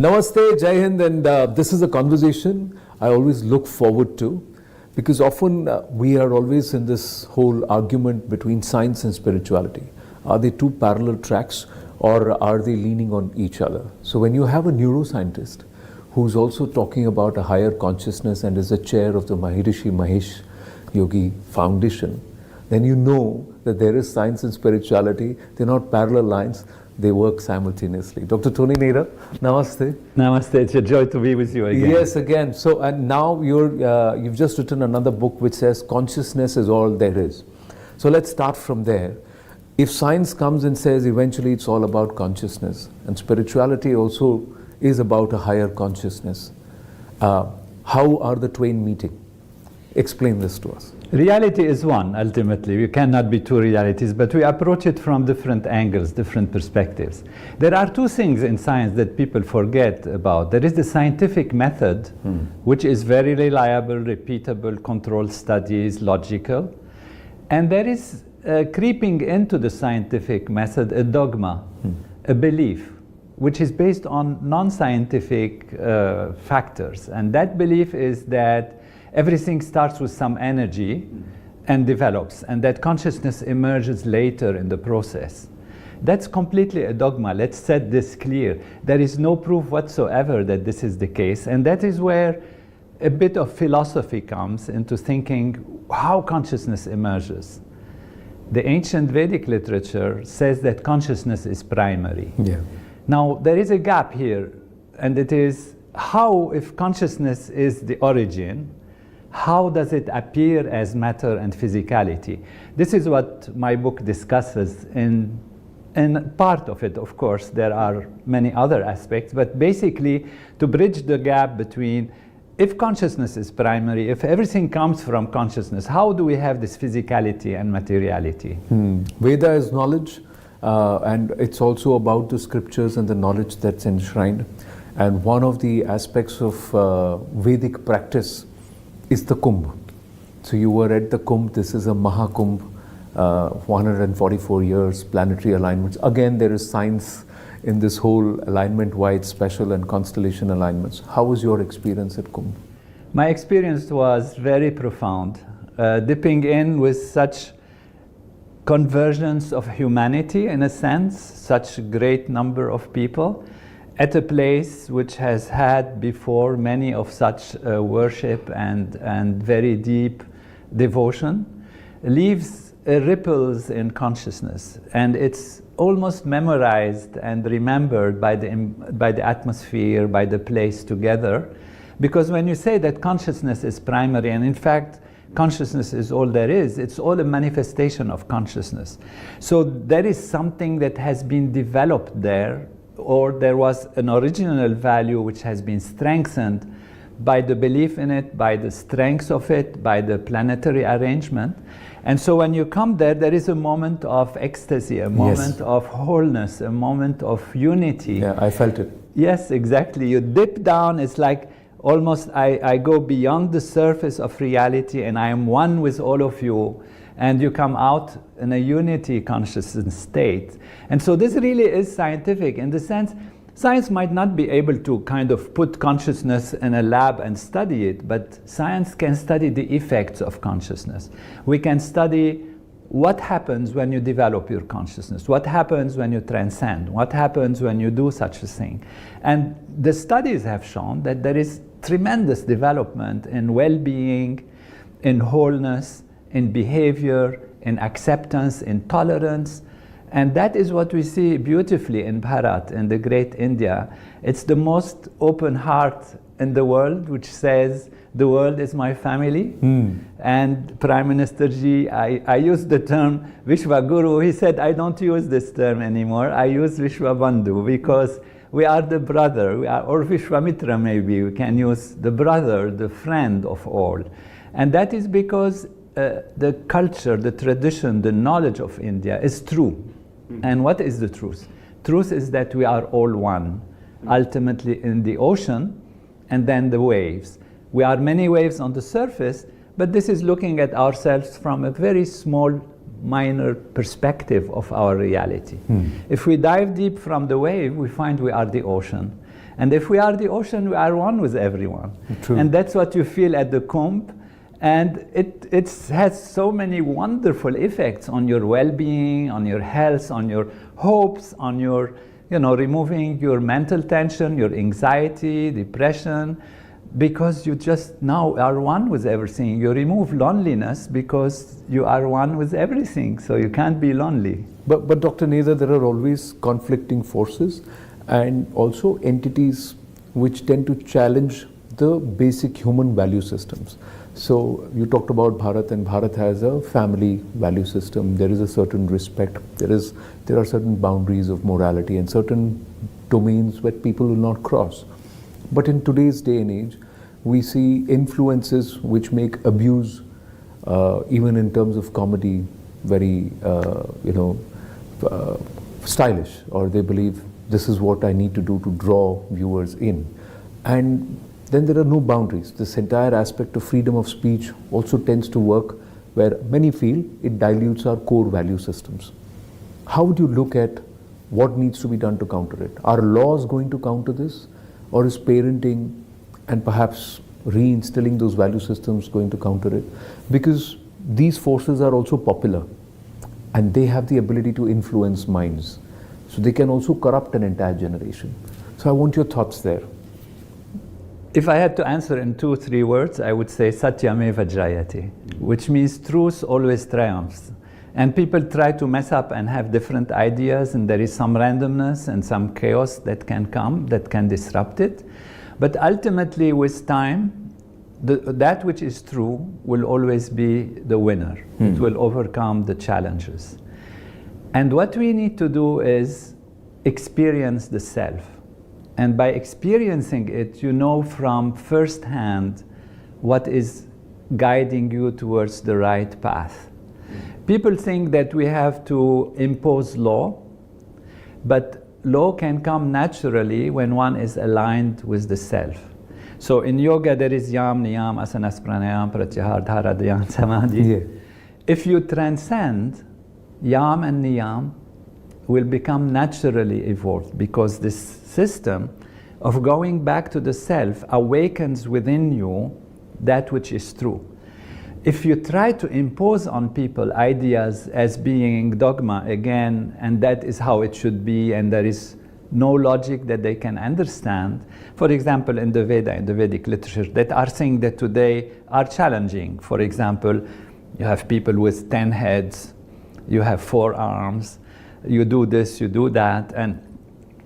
Namaste, Jai Hind, and this is a conversation I always look forward to, because often we are always in this whole argument between science and spirituality. Are they two parallel tracks, or are they leaning on each other? So when you have a neuroscientist who's also talking about a higher consciousness and is the chair of the Maharishi Mahesh Yogi Foundation, then you know that there is science and spirituality. They're not parallel lines, they work simultaneously. Dr. Tony Nader, namaste. Namaste, it's a joy to be with you again. Yes, again. So, and now you've just written another book which says consciousness is all there is. So let's start from there. If science comes and says eventually it's all about consciousness, and spirituality also is about a higher consciousness, how are the twain meeting? Explain this to us. Reality is one, ultimately. We cannot be two realities, but we approach it from different angles, different perspectives. There are two things in science that people forget about. There is the scientific method, which is very reliable, repeatable, controlled studies, logical. And there is creeping into the scientific method a dogma, a belief, which is based on non-scientific factors. And that belief is that everything starts with some energy and develops, and that consciousness emerges later in the process. That's completely a dogma. Let's set this clear. There is no proof whatsoever that this is the case, and that is where a bit of philosophy comes into thinking how consciousness emerges. The ancient Vedic literature says that consciousness is primary. Yeah. Now, there is a gap here, and it is how, if consciousness is the origin, how does it appear as matter and physicality? This is what my book discusses. In part of it, of course, there are many other aspects, but basically to bridge the gap between if consciousness is primary, if everything comes from consciousness, how do we have this physicality and materiality? Veda is knowledge, and it's also about the scriptures and the knowledge that's enshrined. And one of the aspects of Vedic practice is the Kumbh. So you were at the Kumbh. This is a Mahakumbh, 144 years, planetary alignments. Again, there is science in this whole alignment, why it's special, and constellation alignments. How was your experience at Kumbh? My experience was very profound, dipping in with such convergence of humanity, in a sense, such a great number of people, at a place which has had before many of such worship and very deep devotion, leaves ripples in consciousness, and it's almost memorized and remembered by the atmosphere, by the place together. Because when you say that consciousness is primary, and in fact consciousness is all there is, it's all a manifestation of consciousness. So there is something that has been developed there, or there was an original value which has been strengthened by the belief in it, by the strength of it, by the planetary arrangement. And so when you come there, there is a moment of ecstasy, a moment of wholeness, a moment of unity. Yeah, I felt it. Yes, exactly. You dip down, it's like almost I go beyond the surface of reality and I am one with all of you. And you come out in a unity consciousness state. And so this really is scientific in the sense, science might not be able to kind of put consciousness in a lab and study it, but science can study the effects of consciousness. We can study what happens when you develop your consciousness, what happens when you transcend, what happens when you do such a thing. And the studies have shown that there is tremendous development in well-being, in wholeness, in behavior, in acceptance, in tolerance. And that is what we see beautifully in Bharat, in the great India. It's the most open heart in the world, which says, the world is my family. And Prime Minister Ji, I use the term Vishwa Guru. He said, I don't use this term anymore. I use Vishwa Bandhu, because we are the brother, or Vishwamitra maybe. We can use the brother, the friend of all. And that is because the culture, the tradition, the knowledge of India is true. And what is the truth? Truth is that we are all one, ultimately in the ocean, and then the waves. We are many waves on the surface, but this is looking at ourselves from a very small, minor perspective of our reality. If we dive deep from the wave, we find we are the ocean. And if we are the ocean, we are one with everyone. True. And that's what you feel at the Kumbh. And it has so many wonderful effects on your well-being, on your health, on your hopes, on your, removing your mental tension, your anxiety, depression, because you just now are one with everything. You remove loneliness because you are one with everything, so you can't be lonely. But Dr. Nader, there are always conflicting forces and also entities which tend to challenge the basic human value systems. So you talked about Bharat, and Bharat has a family value system. There is a certain respect. There are certain boundaries of morality and certain domains where people will not cross. But in today's day and age, we see influences which make abuse, even in terms of comedy, very stylish, or they believe this is what I need to do to draw viewers in. And then there are no boundaries. This entire aspect of freedom of speech also tends to work where many feel it dilutes our core value systems. How would you look at what needs to be done to counter it? Are laws going to counter this? Or is parenting and perhaps reinstilling those value systems going to counter it? Because these forces are also popular and they have the ability to influence minds. So they can also corrupt an entire generation. So I want your thoughts there. If I had to answer in 2-3 words, I would say Satyameva Jayati, which means truth always triumphs. And people try to mess up and have different ideas, and there is some randomness and some chaos that can come, that can disrupt it. But ultimately, with time, that which is true will always be the winner. It will overcome the challenges. And what we need to do is experience the self. And by experiencing it, you know from first hand what is guiding you towards the right path. People think that we have to impose law, but law can come naturally when one is aligned with the self. So in yoga there is yam, niyam, asanas, pranayam, pratyahar, dhara, dhyan, samadhi. Yeah. If you transcend, yam and niyam will become naturally evolved, because this system of going back to the self awakens within you that which is true. If you try to impose on people ideas as being dogma again, and that is how it should be, and there is no logic that they can understand, for example, in the Veda, in the Vedic literature, that are things that today are challenging. For example, you have people with 10 heads, you have 4 arms, you do this, you do that, and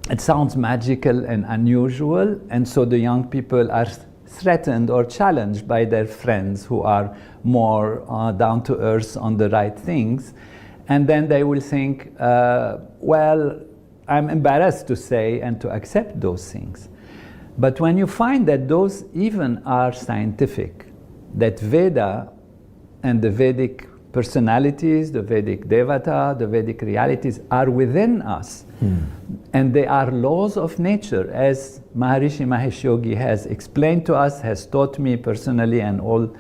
it sounds magical and unusual, and so the young people are threatened or challenged by their friends who are more down to earth on the right things, and then they will think, well, I'm embarrassed to say and to accept those things. But when you find that those even are scientific, that Veda and the Vedic personalities, the Vedic Devata, the Vedic realities are within us. And they are laws of nature, as Maharishi Mahesh Yogi has explained to us, has taught me personally and all,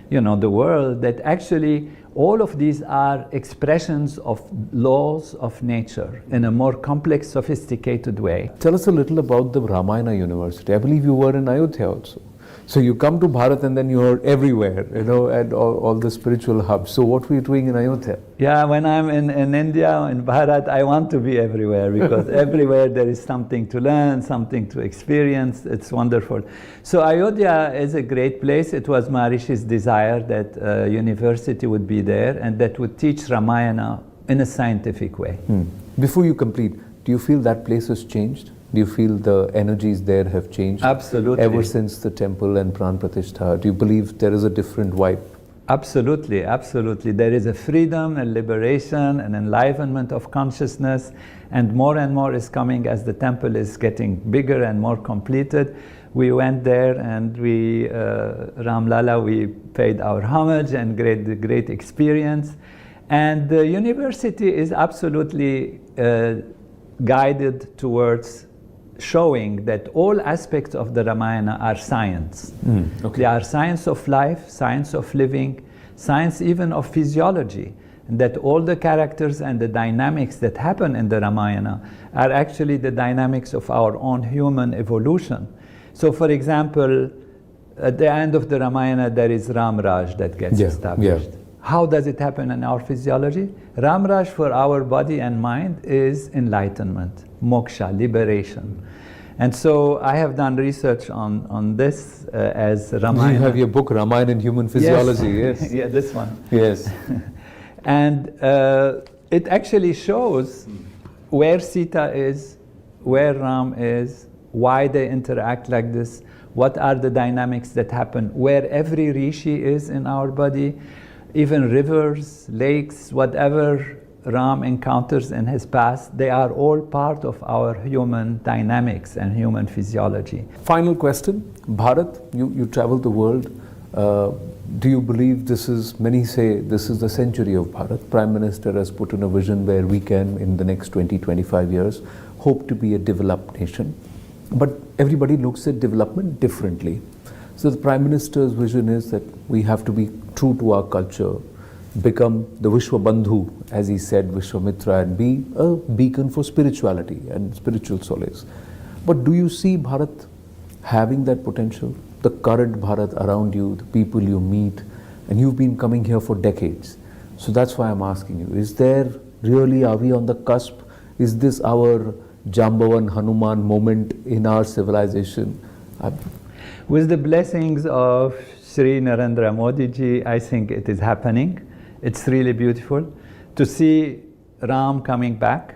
the world, that actually all of these are expressions of laws of nature in a more complex, sophisticated way. Tell us a little about the Ramayana University. I believe you were in Ayodhya also. So you come to Bharat and then you're everywhere, at all the spiritual hubs. So what were you doing in Ayodhya? Yeah, when I'm in India, in Bharat, I want to be everywhere, because everywhere there is something to learn, something to experience. It's wonderful. So Ayodhya is a great place. It was Maharishi's desire that a university would be there and that would teach Ramayana in a scientific way. Before you complete, do you feel that place has changed? Do you feel the energies there have changed? Absolutely. Ever since the temple and Pran Pratishtha, do you believe there is a different vibe? Absolutely, absolutely. There is a freedom, a liberation, an enlivenment of consciousness, and more is coming as the temple is getting bigger and more completed. We went there and we, Ram Lala, we paid our homage and great experience. And the university is absolutely guided towards showing that all aspects of the Ramayana are science. Okay. They are science of life, science of living, science even of physiology. that all the characters and the dynamics that happen in the Ramayana are actually the dynamics of our own human evolution. So for example, at the end of the Ramayana, there is Ram Raj that gets established. How does it happen in our physiology? Ram Raj for our body and mind is enlightenment, moksha, liberation. And so I have done research on this as Ramayana. You have your book, Ramayana and Human Physiology, yes. Yeah, this one. Yes. And it actually shows where Sita is, where Ram is, why they interact like this, what are the dynamics that happen, where every rishi is in our body, even rivers, lakes, whatever Ram encounters in his past, they are all part of our human dynamics and human physiology. Final question, Bharat, you travel the world. Do you believe this is, many say this is the century of Bharat. Prime Minister has put in a vision where we can, in the next 20-25 years, hope to be a developed nation. But everybody looks at development differently. So the Prime Minister's vision is that we have to be true to our culture, become the Vishwa Bandhu, as he said, Vishwamitra, and be a beacon for spirituality and spiritual solace. But do you see Bharat having that potential? The current Bharat around you, the people you meet, and you've been coming here for decades. So that's why I'm asking you, is there really, are we on the cusp? Is this our Jambavan Hanuman moment in our civilization? With the blessings of Sri Narendra Modi ji, I think it is happening. It's really beautiful to see Ram coming back,